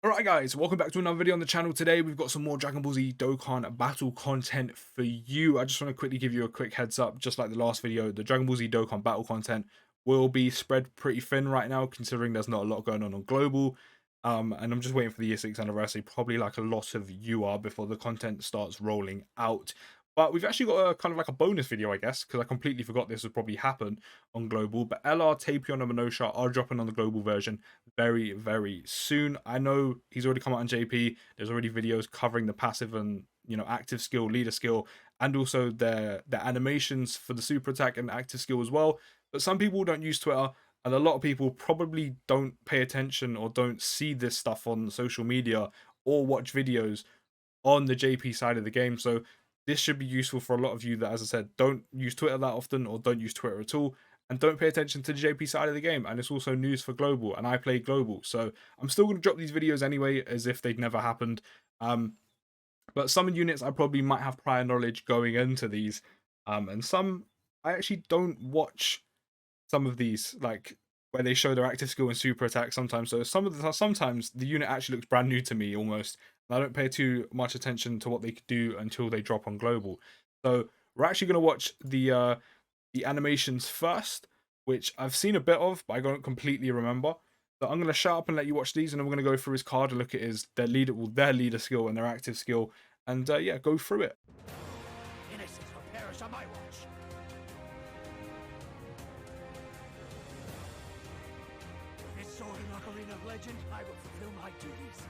Alright guys, welcome back to another video on the channel. Today we've got some more Dragon Ball Z Dokkan battle content for you. I just want to quickly give you a quick heads up, just like the last video, the Dragon Ball Z Dokkan battle content will be spread pretty thin right now, considering there's not a lot going on global. And I'm just waiting for the year 6 anniversary, probably like a lot of you are, before the content starts rolling out. But we've actually got a kind of like a bonus video, I guess, because I completely forgot this would probably happen on global. But LR, Tapion, and Minotia are dropping on the global version very, very soon. I know he's already come out on JP. There's already videos covering the passive and active skill, leader skill, and also their animations for the super attack and active skill as well. But some people don't use Twitter, and a lot of people probably don't pay attention or don't see this stuff on social media or watch videos on the JP side of the game. So this should be useful for a lot of you that, as I said, don't use Twitter that often or don't use Twitter at all and don't pay attention to the JP side of the game. And it's also news for global, and I play global. So I'm still going to drop these videos anyway as if they'd never happened. But some units I probably might have prior knowledge going into these. And some I actually don't watch some of these, like where they show their active skill and super attack sometimes. So sometimes the unit actually looks brand new to me almost. And I don't pay too much attention to what they could do until they drop on global. So we're actually going to watch the animations first, which I've seen a bit of, but I don't completely remember. So I'm going to shut up and let you watch these, and then we're going to go through his card and look at their leader skill and their active skill, and yeah, go through it. Innocents will perish on my watch. This sword in Ocarina of Legend, I will fulfill my duties.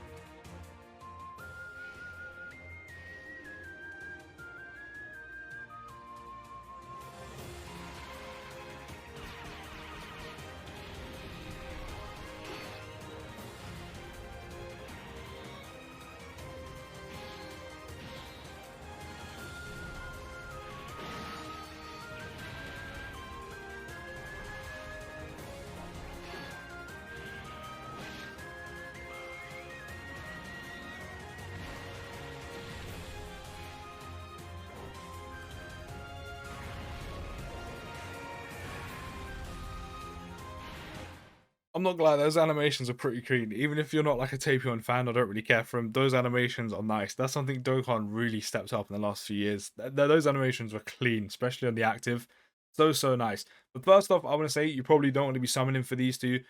I'm not gonna lie, those animations are pretty clean. Even if you're not like a Tapion fan, I don't really care for them. Those animations are nice. That's something Dokkan really stepped up in the last few years. Those animations were clean, especially on the active. So nice. But first off, I want to say you probably don't want to be summoning for these two,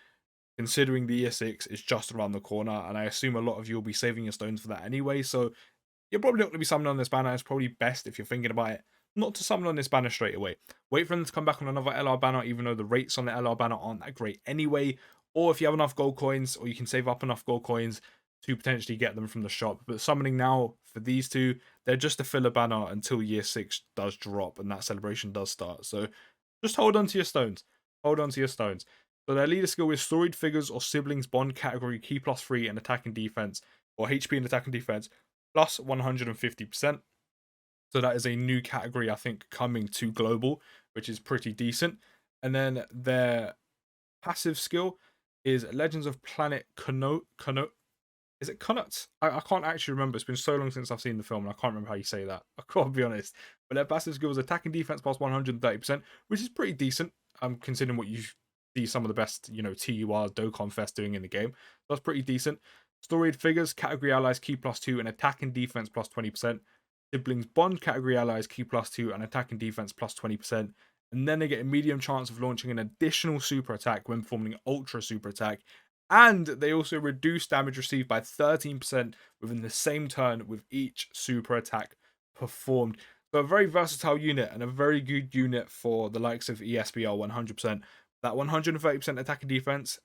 considering the year 6 is just around the corner, and I assume a lot of you will be saving your stones for that anyway. So you're probably not going to be summoning on this banner. It's probably best, if you're thinking about it, not to summon on this banner straight away. Wait for them to come back on another LR banner, even though the rates on the LR banner aren't that great anyway. Or if you have enough gold coins, or you can save up enough gold coins to potentially get them from the shop. But summoning now for these two, they're just a filler banner until year 6 does drop and that celebration does start. So just hold on to your stones. Hold on to your stones. So their leader skill is storied figures or siblings bond category key +3 and attack and defense, or HP and attack and defense plus 150%. So that is a new category, I think, coming to global, which is pretty decent. And then their passive skill is Legends of Planet Cono. Is it Connaught? I can't actually remember. It's been so long since I've seen the film, and I can't remember how you say that. I can't be honest. But their passive skill is attack and defense plus 130%, which is pretty decent. Considering what you see some of the best, TUR Dokkan Fest doing in the game. That's pretty decent. Storied figures, category allies, key +2, and attack and defense plus 20%. Siblings bond, category allies, key +2, and attack and defense plus 20%. And then they get a medium chance of launching an additional super attack when performing an ultra super attack. And they also reduce damage received by 13% within the same turn with each super attack performed. So a very versatile unit and a very good unit for the likes of ESBL 100%. That 130% attack and defense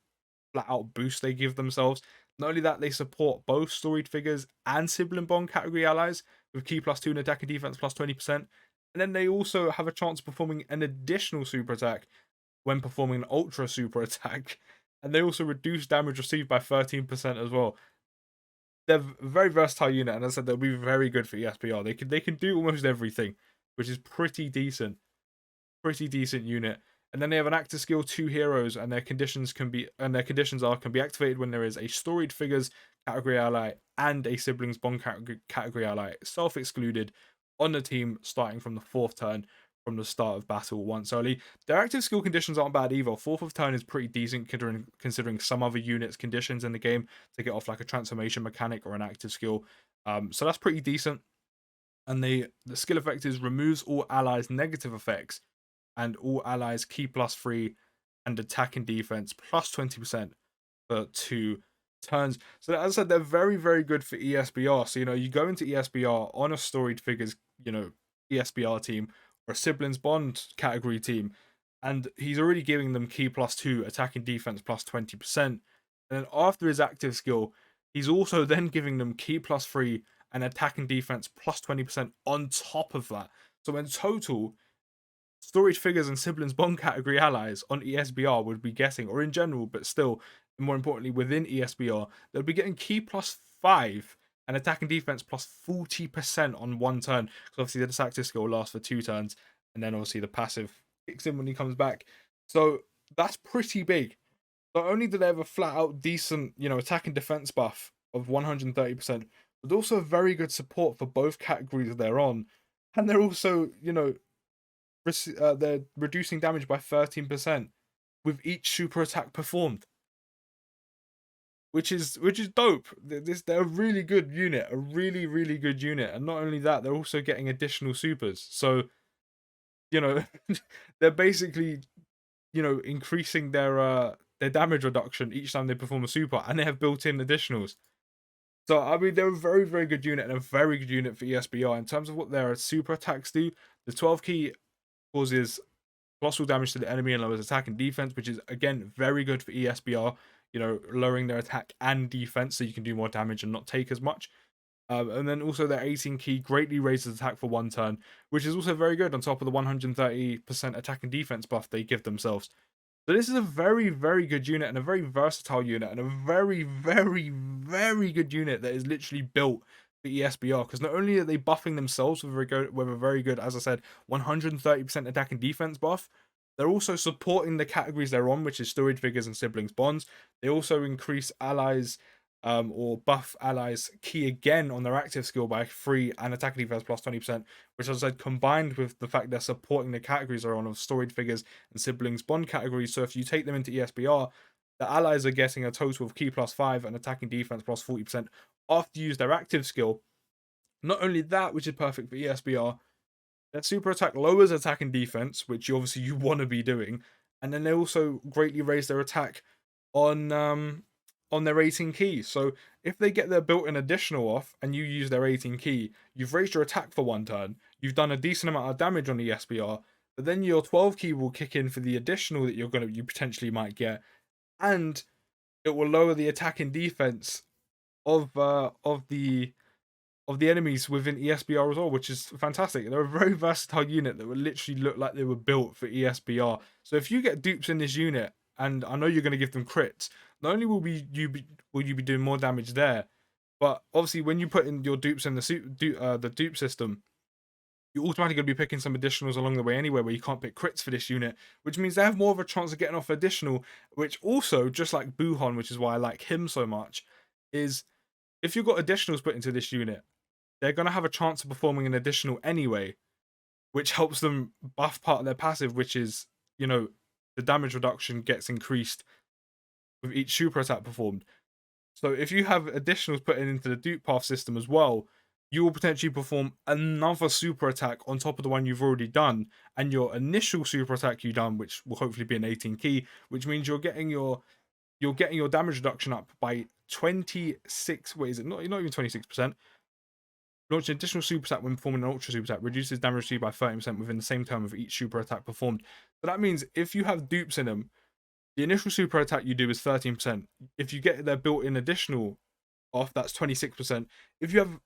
flat out boost they give themselves. Not only that, they support both storied figures and sibling bond category allies with key +2 and attack and defense plus 20%. And then they also have a chance of performing an additional super attack when performing an ultra super attack. And they also reduce damage received by 13% as well. They're a very versatile unit, and as I said, they'll be very good for ESPR. They can do almost everything, which is pretty decent. Pretty decent unit. And then they have an active skill, 2 heroes, and their conditions can be activated when there is a storied figures category ally and a siblings bond category ally self-excluded on the team starting from the 4th turn, from the start of battle once early. Their active skill conditions aren't bad either. Fourth of turn is pretty decent considering some other units' conditions in the game to get off like a transformation mechanic or an active skill. So that's pretty decent. And the skill effect is removes all allies' negative effects and all allies key +3 and attack and defense plus 20% for 2 turns. So as I said, they're very, very good for ESBR. So you go into ESBR on a storied figures, ESBR team or a siblings bond category team, and he's already giving them key +2, attack and defense plus 20%. And then after his active skill, he's also then giving them key +3 and attack and defense plus 20% on top of that. So in total, storage figures and siblings bond category allies on ESBR would be getting, or in general, but still, more importantly, within ESBR, they'll be getting key +5 and attack and defense plus 40% on 1 turn. Because obviously the active skill lasts for 2 turns, and then obviously the passive kicks in when he comes back. So that's pretty big. Not only do they have a flat out decent, attack and defense buff of 130%, but also very good support for both categories they're on. And they're also, they're reducing damage by 13% with each super attack performed, which is dope. They're a really good unit, a really, really good unit. And not only that, they're also getting additional supers. So, they're basically, increasing their damage reduction each time they perform a super, and they have built-in additionals. So I mean, they're a very, very good unit and a very good unit for ESBR in terms of what their super attacks do. The 12 key causes colossal damage to the enemy and lowers attack and defense, which is again very good for ESBR. Lowering their attack and defense so you can do more damage and not take as much. And then also their 18 key greatly raises attack for 1 turn, which is also very good on top of the 130% attack and defense buff they give themselves. So this is a very, very good unit and a very versatile unit and a very, very, very good unit that is literally built for ESBR, because not only are they buffing themselves with a very good, as I said, 130% attack and defense buff, they're also supporting the categories they're on, which is storage figures and siblings bonds. They also increase allies or buff allies key again on their active skill by 3 and attack and defense plus 20%, which, as I said, combined with the fact they're supporting the categories they're on of storage figures and siblings bond categories. So if you take them into ESBR, the allies are getting a total of key +5 and attacking defense plus 40% after you use their active skill. Not only that, which is perfect for ESBR, their super attack lowers attack and defense, which obviously you want to be doing, and then they also greatly raise their attack on their 18 key. So if they get their built-in additional off and you use their 18 key, you've raised your attack for 1 turn, you've done a decent amount of damage on the SBR, but then your 12 key will kick in for the additional that you potentially might get, and it will lower the attack and defense of the enemies within ESBR as well, which is fantastic. They're a very versatile unit that would literally look like they were built for ESBR. So if you get dupes in this unit, and I know you're going to give them crits, not only will you be doing more damage there, but obviously when you put in your dupes in the dupe system, you're automatically going to be picking some additionals along the way anyway, where you can't pick crits for this unit, which means they have more of a chance of getting off additional, which also, just like Buhon, which is why I like him so much, is if you've got additionals put into this unit, they're going to have a chance of performing an additional anyway, which helps them buff part of their passive, which is, the damage reduction gets increased with each super attack performed. So if you have additionals put into the dupe path system as well, you will potentially perform another super attack on top of the one you've already done, and your initial super attack you done, which will hopefully be an 18 key, which means you're getting your damage reduction up by 26. Wait, is it not even 26%? Launch an additional super attack when performing an ultra super attack, reduces damage received by 30% within the same term of each super attack performed. So that means if you have dupes in them, the initial super attack you do is 13%. If you get their built-in additional off, that's 26%. If you have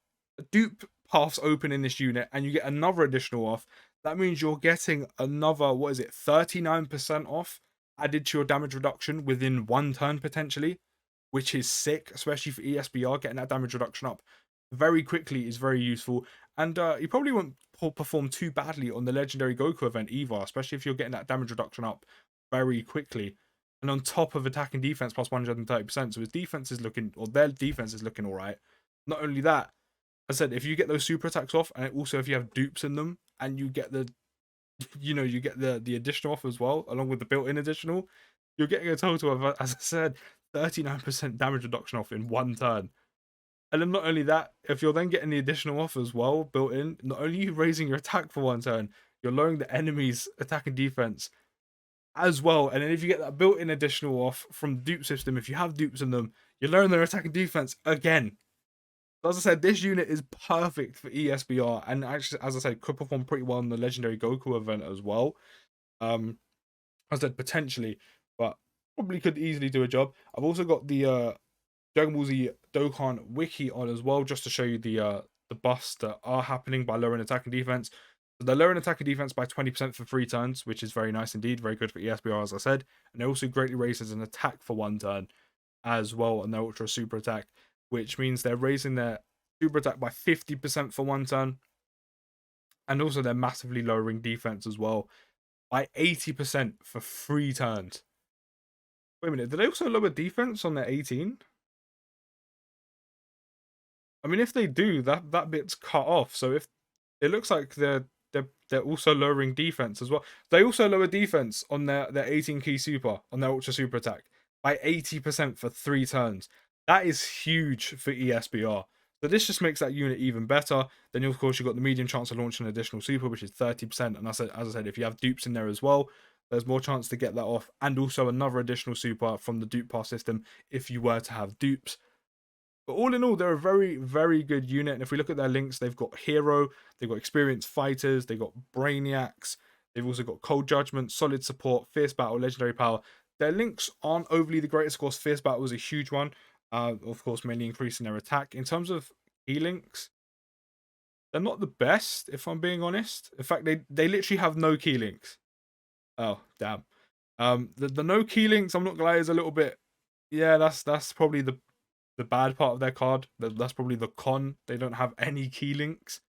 dupe paths open in this unit and you get another additional off, that means you're getting another, 39% off added to your damage reduction within 1 turn potentially, which is sick, especially for ESBR. Getting that damage reduction up very quickly is very useful, and you probably won't perform too badly on the legendary Goku event either, especially if you're getting that damage reduction up very quickly, and on top of attack and defense plus 130%. So his defense is looking, or their defense is looking all right. Not only that, I said, if you get those super attacks off, and also if you have dupes in them and you get the you get the additional off as well, along with the built-in additional. You're getting a total of, as I said, 39% damage reduction off in one turn. And then not only that, if you're then getting the additional off as well, built in, not only are you raising your attack for one turn, you're lowering the enemy's attack and defense as well. And then if you get that built-in additional off from the dupe system, if you have dupes in them, you're lowering their attack and defense again. As I said, this unit is perfect for ESBR, and actually, as I said, could perform pretty well in the Legendary Goku event as well. As I said, potentially, but probably could easily do a job. I've also got the Dragon Ball Z Dokkan wiki on as well, just to show you the buffs that are happening by lowering attack and defense. So they're lowering attack and defense by 20% for 3 turns, which is very nice indeed, very good for ESBR, as I said. And they also greatly raises an attack for 1 turn as well on their Ultra Super Attack, which means they're raising their Super Attack by 50% for 1 turn. And also they're massively lowering defense as well by 80% for 3 turns. Wait a minute, did they also lower defense on their 18? I mean, if they do, that bit's cut off. So if it looks like they're also lowering defense as well. They also lower defense on their 18 key super on their Ultra Super Attack by 80% for 3 turns. That is huge for ESBR. So this just makes that unit even better. Then of course you've got the medium chance of launching an additional super, which is 30%. And as I said, if you have dupes in there as well, there's more chance to get that off, and also another additional super from the dupe pass system if you were to have dupes. But all in all, they're a very, very good unit. And if we look at their links, they've got Hero, they've got Experienced Fighters, they've got Brainiacs, they've also got Cold Judgment, Solid Support, Fierce Battle, Legendary Power. Their links aren't overly the greatest. Of course, Fierce Battle was a huge one. Of course, mainly increasing their attack. In terms of key links, they're not the best, if I'm being honest. In fact, they literally have no key links. Oh, damn. The no key links, I'm not gonna lie, is a little bit. Yeah, that's probably the bad part of their card. That's probably the con. They don't have any key links.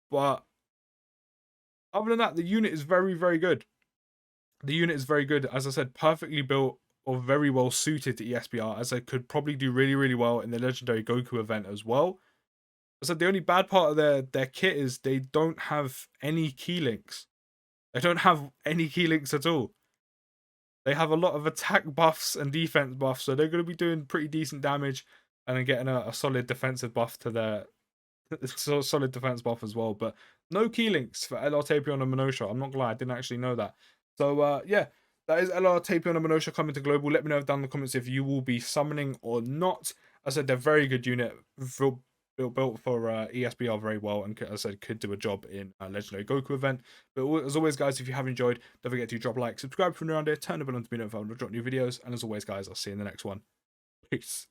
But other than that, the unit is very, very good. The unit is very good. As I said, perfectly built or very well suited to ESBR, as I could probably do really, really well in the Legendary Goku event as well. I said the only bad part of their kit is they don't have any key links. They don't have any key links at all. They have a lot of attack buffs and defense buffs, so they're going to be doing pretty decent damage and then getting a solid defensive buff to their solid defense buff as well. But no key links for LR Tapion and Minotia. I'm not glad I didn't actually know that. So yeah, that is LR Tapion and Minotia coming to global. Let me know down in the comments if you will be summoning or not. I said they're very good unit, built for ESBR very well, and as I said, could do a job in a Legendary Goku event. But as always, guys, if you have enjoyed, don't forget to drop a like, subscribe if you're new around here, turn the bell on to be notified when I drop new videos. And as always, guys, I'll see you in the next one. Peace.